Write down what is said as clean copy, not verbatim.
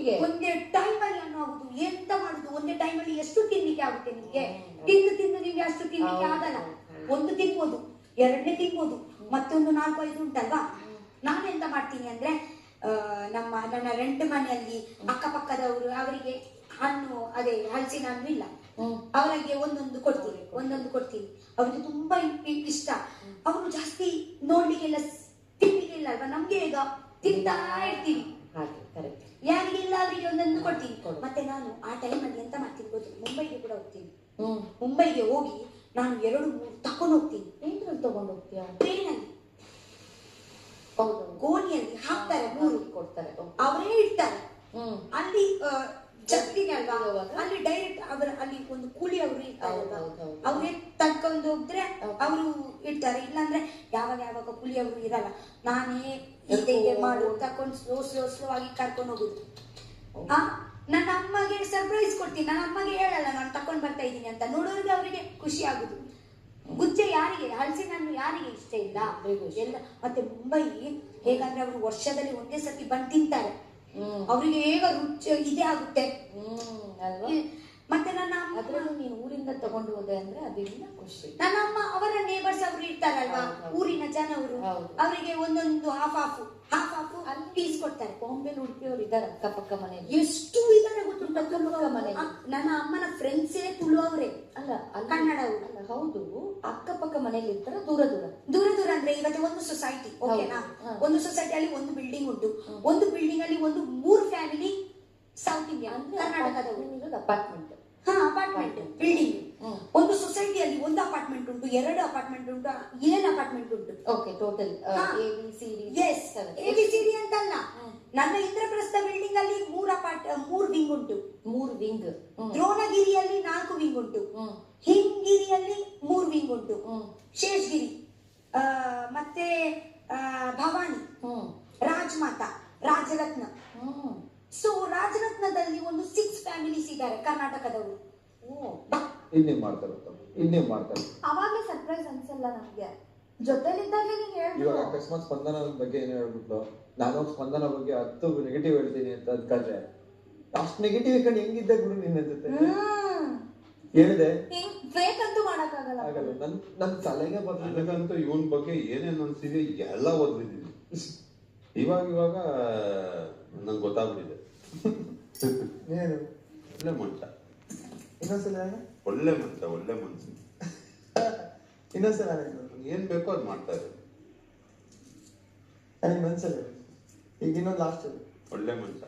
ಒಟ್ಟಿಗೆ ಒಂದೇ ಟೈಮಲ್ಲಿ ಆಗುದು. ಎಂತ ಮಾಡುದು ಒಂದೇ ಟೈಮಲ್ಲಿ ಎಷ್ಟು ತಿನ್ಲಿಕ್ಕೆ ಆಗುತ್ತೆ ನಿಮ್ಗೆ? ತಿಂದು ನಿಮ್ಗೆ ಅಷ್ಟು ತಿನ್ಲಿಕ್ಕೆ ಆಗಲ್ಲ. ಒಂದು ತಿನ್ಬೋದು, ಎರಡನೇ ತಿನ್ಬೋದು, ಮತ್ತೊಂದು 4-5 ಉಂಟಲ್ವಾ. ನಾನೆಂತ ಮಾಡ್ತೀನಿ ಅಂದ್ರೆ ನನ್ನ ರೆಂಟ್ ಮನೆಯಲ್ಲಿ ಅಕ್ಕಪಕ್ಕದವರು ಅವರಿಗೆ ಹಣ್ಣು, ಅದೇ ಹಲಸಿನ ಹಣ್ಣು ಇಲ್ಲ, ಅವರಿಗೆ ಒಂದೊಂದು ಕೊಡ್ತೀನಿ. ಅವ್ರಿಗೆ ತುಂಬಾ ಇಷ್ಟ. ಅವರು ಜಾಸ್ತಿ ನೋಡ್ಲಿಕ್ಕೆಲ್ಲ ತಿನ್ಲಿಕ್ಕೆಲ್ಲ ಅಲ್ವಾ, ನಮ್ಗೆ ಈಗ ತಿಂತಾ ಇರ್ತೀವಿ. ಯಾರಿಗೆಲ್ಲ ಅವರಿಗೆ ಒಂದೊಂದು ಕೊಡ್ತೀನಿ. ಮತ್ತೆ ನಾನು ಆ ಟೈಮಲ್ಲಿ ಎಂತ ಮಾಡ್ತೀನಿ ಗೊತ್ತು, ಮುಂಬೈಗೆ ಕೂಡ ಹೋಗ್ತೀನಿ. ಮುಂಬೈಗೆ ಹೋಗಿ ನಾನು 2-3 ತಕೊಂಡು ಹೋಗ್ತೀನಿ. ಏನ್ರಲ್ಲಿ ತಗೊಂಡು ಹೋಗ್ತೀಯ? ಟ್ರೈನಲ್ಲಿ. ಗೋಣಿಯಲ್ಲಿ ಹಾಕ್ತಾರೆ, 3 ಕೊಡ್ತಾರೆ, ಅವರೇ ಇಡ್ತಾರೆ. ಅಲ್ಲಿ ಜಗ್ತಿಗೆ ಅಲ್ವಾ, ಅಲ್ಲಿ ಡೈರೆಕ್ಟ್ ಅಲ್ಲಿ ಒಂದು ಕೂಲಿ ಅವರು ಇರ್ತಾರೆ, ಅವರೇ ತಡ್ಕೊಂಡು ಹೋದ್ರೆ ಅವರು ಇಡ್ತಾರೆ. ಇಲ್ಲಾಂದ್ರೆ ಯಾವಾಗ ಕೂಲಿ ಅವರು ಇರಲ್ಲ. ನಾನೇ ಇದೆ ಮಾಡು ತಕೊಂಡು ಸ್ಲೋ ಆಗಿ ಕರ್ಕೊಂಡು ಹೋಗುದು. ನನ್ನ ಅಮ್ಮಗೆ ಸರ್ಪ್ರೈಸ್ ಕೊಡ್ತೀನಿ. ನನ್ನ ಅಮ್ಮಗೆ ಹೇಳಲ್ಲ ನಾನು ತಕೊಂಡ್ ಬರ್ತಾ ಇದ್ದೀನಿ ಅಂತ. ನೋಡೋರಿಗೆ ಅವರಿಗೆ ಖುಷಿ ಆಗುದು. ಗುಜ್ಜೆ ಯಾರಿಗೆ, ಹಲಸಿನ ಹಣ್ಣು ಯಾರಿಗೆ ಇಷ್ಟ ಇಲ್ಲ ಎಲ್ಲ. ಮತ್ತೆ ಮುಂಬೈ ಹೇಗಂದ್ರೆ ಅವರು ವರ್ಷದಲ್ಲಿ ಒಂದೇ ಸತಿ ಬಂದು ತಿಂತಾರೆ. ಅವರಿಗೆ ಹೇಗ ರುಚಿ ಇದೇ ಆಗುತ್ತೆ. ಮತ್ತೆ ನನ್ನ ಅದ್ರಲ್ಲಿ ನೀನು ಊರಿಂದ ತಗೊಂಡು ಹೋದೆ ಅಂದ್ರೆ ಅದರಿಂದ ಖುಷಿ. ನನ್ನ ಅಮ್ಮ ಅವರ ನೇಬರ್ಸ್ ಅವರು ಇರ್ತಾರಲ್ವಾ, ಊರಿನ ಜನವರು, ಅವರಿಗೆ ಒಂದೊಂದು ಹಾಫ್ ಅಲ್ಲಿ ಪೀಸ್ ಕೊಡ್ತಾರೆ. ಬಾಂಬೆ ಉಡುಪಿಯವರು ಇದ್ದಾರೆ ಅಕ್ಕಪಕ್ಕ ಮನೆಯಲ್ಲಿ. ಎಷ್ಟು ಇದ್ದಾರೆ ಗೊತ್ತುಂಟ ಅಕ್ಕಪಕ್ಕ ಮನೆ. ನನ್ನ ಅಮ್ಮನ ಫ್ರೆಂಡ್ಸೇ ತುಳು ಅವರೇ, ಅಲ್ಲ ಕನ್ನಡ ಅವರು ಅಲ್ಲ. ಹೌದು, ಅಕ್ಕಪಕ್ಕ ಮನೆಯಲ್ಲಿ ಇರ್ತಾರೆ. ದೂರ ಅಂದ್ರೆ ಇವತ್ತು ಒಂದು ಸೊಸೈಟಿ, ಓಕೆನಾ, ಒಂದು ಸೊಸೈಟಿಯಲ್ಲಿ ಒಂದು ಬಿಲ್ಡಿಂಗ್ ಉಂಟು. ಒಂದು ಬಿಲ್ಡಿಂಗ್ ಅಲ್ಲಿ 3 ಫ್ಯಾಮಿಲಿ ಸೌತ್ ಇಂಡಿಯಾ ಕರ್ನಾಟಕದವರು. Apartment building. ಒಂದು ಸೊಸೈಟಿಯಲ್ಲಿ 1 ಅಪಾರ್ಟ್ಮೆಂಟ್ ಉಂಟು, 2 ಅಪಾರ್ಟ್ಮೆಂಟ್ ಉಂಟು, 7 ಅಪಾರ್ಟ್ಮೆಂಟ್ ಉಂಟು. ಓಕೆ, ಟೋಟಲ್ ABCD ಅಂತಲ್ಲ. ನನ್ನ ಇಂದ್ರಪ್ರಸ್ಥ ಬಿಲ್ಡಿಂಗ್ ಅಲ್ಲಿ 3 ವಿಂಗ್ ಉಂಟು. 3 ವಿಂಗ್. ದ್ರೋಣಗಿರಿಯಲ್ಲಿ 4 ವಿಂಗ್ ಉಂಟು. ಹಿಮಗಿರಿಯಲ್ಲಿ 3 ವಿಂಗ್ ಉಂಟು. ಶೇಷಗಿರಿ, ಮತ್ತೆ ಭವಾನಿ, ರಾಜಮಾತಾ, ರಾಜರತ್ನ. ಸೊ ರಾಜರತ್ನದಲ್ಲಿ ಒಂದು 6 ಫ್ಯಾಮಿಲೀಸ್ ಇದ್ದಾರೆ ಕರ್ನಾಟಕದವರು. ಇನ್ನೇ ಮಾಡ್ತಾರೆ. ಅವಾಗಲೇ ಸರ್ಪ್ರೈಸ್ ಅನ್ಸಲ್ಲ ನಮ್ಗೆ, ಜೊತೆಲಿದ್ದಾಗಲೇ ನೀನ್ ಹೇಳ್ಬಿಟ್ಟು. ಇವಾಗ ಅಕಸ್ಮಾತ್ ಸ್ಪಂದನ ಬಗ್ಗೆ ಏನು ಹೇಳ್ಬಿಟ್ಲು, ನಾನು ಸ್ಪಂದನ ಬಗ್ಗೆ 10 ನೆಗೆಟಿವ್ ಹೇಳ್ತೀನಿ ಅಂತ ಅನ್ಕೊಂಡ್ರೆ, ಅಷ್ಟು ನೆಗೆಟಿವ್ ಕಂಡು ಹೆಂಗಿದ್ದ ಗುರು ನಿನ್ನ ಜೊತೆ ಹೇಳಿದೆ. ಫೇಕ್ ಅಂತೂ ಮಾಡಕ್ಕಾಗಲ್ಲ. ನನ್ ತಲೆಗೆ ನನಗಂತೂ ಇವನ್ ಬಗ್ಗೆ ಏನೇನು ಅನ್ಸಿದೆ ಎಲ್ಲ ಓದ್ಬಿಟ್ಟಿದ್ದೀನಿ. ಇವಾಗ ನಂಗೆ ಗೊತ್ತಾಗ್ಬಿಟ್ಟಿದೆ. ಏನು ಒಳ್ಳೆ ಮನುಷ್ಯ, ಇನ್ನೊಂದ್ಸಲ ಒಳ್ಳೆ ಮನುಷ್ಯ. ಇನ್ನೊಂದ್ಸಲ ಏನ್ ಬೇಕೋ ಅದ್ ಮಾಡ್ತಾರೆ. ನನಗೆ ಮನ್ಸಲ್ಲ. ಈಗ ಇನ್ನೊಂದು ಲಾಸ್ಟ್ ಒಳ್ಳೆ ಮನುಷ್ಯ.